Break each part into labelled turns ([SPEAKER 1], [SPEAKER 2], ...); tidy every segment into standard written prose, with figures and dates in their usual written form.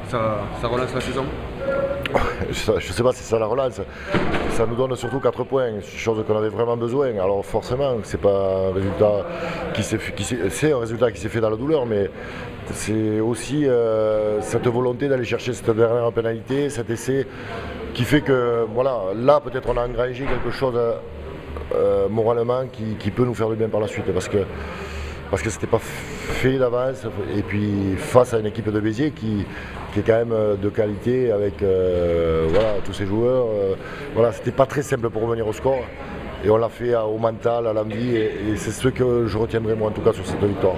[SPEAKER 1] Ça relance la saison?
[SPEAKER 2] Je ne sais pas si ça la relance. Ça nous donne surtout 4 points, chose qu'on avait vraiment besoin. Alors forcément, c'est pas un résultat c'est un résultat qui s'est fait dans la douleur, mais c'est aussi cette volonté d'aller chercher cette dernière pénalité, cet essai, qui fait que voilà, là peut-être on a engrangé quelque chose moralement qui peut nous faire du bien par la suite, parce que c'était pas fait d'avance, et puis face à une équipe de Béziers qui est quand même de qualité avec voilà, tous ces joueurs. Voilà, c'était pas très simple pour revenir au score, et on l'a fait au mental, à l'envie, et c'est ce que je retiendrai moi en tout cas sur cette victoire.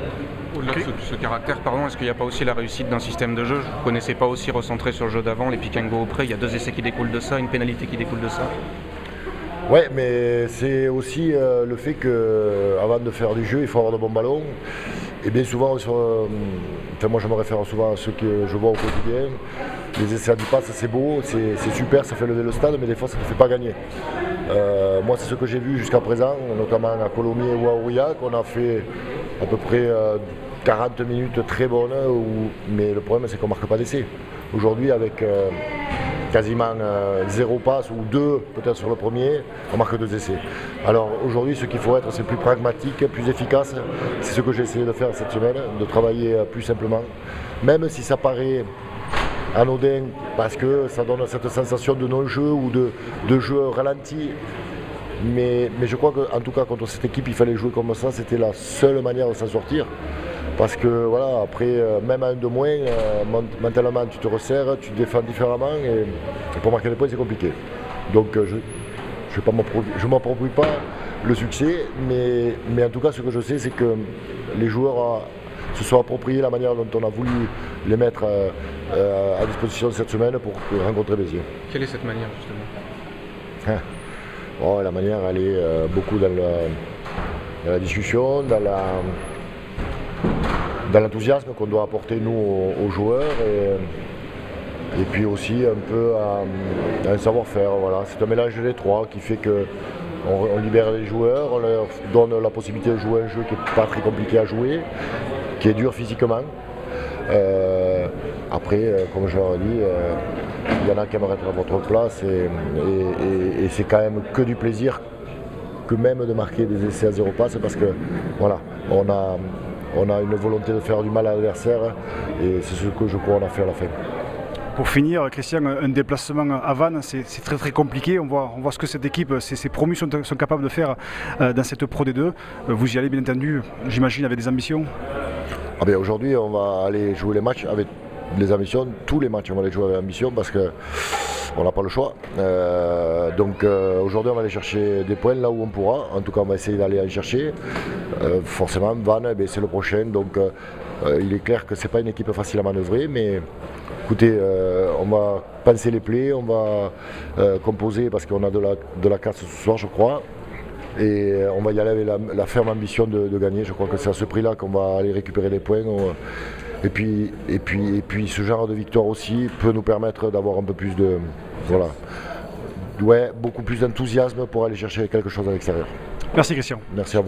[SPEAKER 3] Au-delà de ce caractère, est-ce qu'il n'y a pas aussi la réussite d'un système de jeu? Je ne connaissais pas aussi recentré sur le jeu d'avant, les pick and go auprès, il y a 2 essais qui découlent de ça, une pénalité qui découle de ça.
[SPEAKER 2] Ouais, mais c'est aussi le fait qu'avant de faire du jeu, il faut avoir de bons ballons. Et bien souvent, moi je me réfère souvent à ceux que je vois au quotidien. Les essais à 10 passes, c'est beau, c'est super, ça fait lever le stade, mais des fois ça ne fait pas gagner. Moi, c'est ce que j'ai vu jusqu'à présent, notamment à Colomiers ou à Aurillac. On a fait à peu près 40 minutes très bonnes, mais le problème c'est qu'on ne marque pas d'essais. Aujourd'hui, avec quasiment 0 passe ou 2 peut-être sur le premier, on marque 2 essais. Alors aujourd'hui, ce qu'il faut être, c'est plus pragmatique, plus efficace. C'est ce que j'ai essayé de faire cette semaine, de travailler plus simplement. Même si ça paraît anodin, parce que ça donne cette sensation de non-jeu ou de jeu ralenti. Mais je crois qu'en tout cas, contre cette équipe, il fallait jouer comme ça. C'était la seule manière de s'en sortir. Parce que voilà, après, même à un de moins, mentalement tu te resserres, tu te défends différemment, et pour marquer des points c'est compliqué. Donc je ne m'approprie pas le succès, mais en tout cas ce que je sais, c'est que les joueurs se sont appropriés la manière dont on a voulu les mettre à disposition cette semaine pour rencontrer Béziers.
[SPEAKER 3] Quelle est cette manière justement?
[SPEAKER 2] Oh, la manière, elle est beaucoup dans la discussion, dans l'enthousiasme qu'on doit apporter nous aux joueurs, et puis aussi un peu à un savoir-faire. Voilà. C'est un mélange des trois qui fait qu'on libère les joueurs, on leur donne la possibilité de jouer un jeu qui n'est pas très compliqué à jouer, qui est dur physiquement. Après, comme je leur dis, il y en a qui aimeraient être à votre place, et c'est quand même que du plaisir que même de marquer des essais à 0 passe, parce que voilà, on a une volonté de faire du mal à l'adversaire, et c'est ce que je crois qu'on a fait à la fin.
[SPEAKER 4] Pour finir, Christian, un déplacement à Vannes, c'est très très compliqué. On voit ce que cette équipe, ces promus sont capables de faire dans cette Pro D2. Vous y allez bien entendu, j'imagine, avec des ambitions.
[SPEAKER 2] Ah bien, aujourd'hui, on va aller jouer les matchs avec des ambitions. Tous les matchs, on va les jouer avec ambition, parce qu'on n'a pas le choix. Donc aujourd'hui, on va aller chercher des points là où on pourra. En tout cas, on va essayer d'aller en chercher. Forcément, Vannes, c'est le prochain. Donc il est clair que ce n'est pas une équipe facile à manœuvrer, mais écoutez, on va penser les plaies, on va composer, parce qu'on a de la casse ce soir, je crois. Et on va y aller avec la ferme ambition de gagner. Je crois que c'est à ce prix-là qu'on va aller récupérer les points. Et puis ce genre de victoire aussi peut nous permettre d'avoir un peu plus de... Voilà. Ouais, beaucoup plus d'enthousiasme pour aller chercher quelque chose à l'extérieur.
[SPEAKER 4] Merci Christian.
[SPEAKER 2] Merci à vous.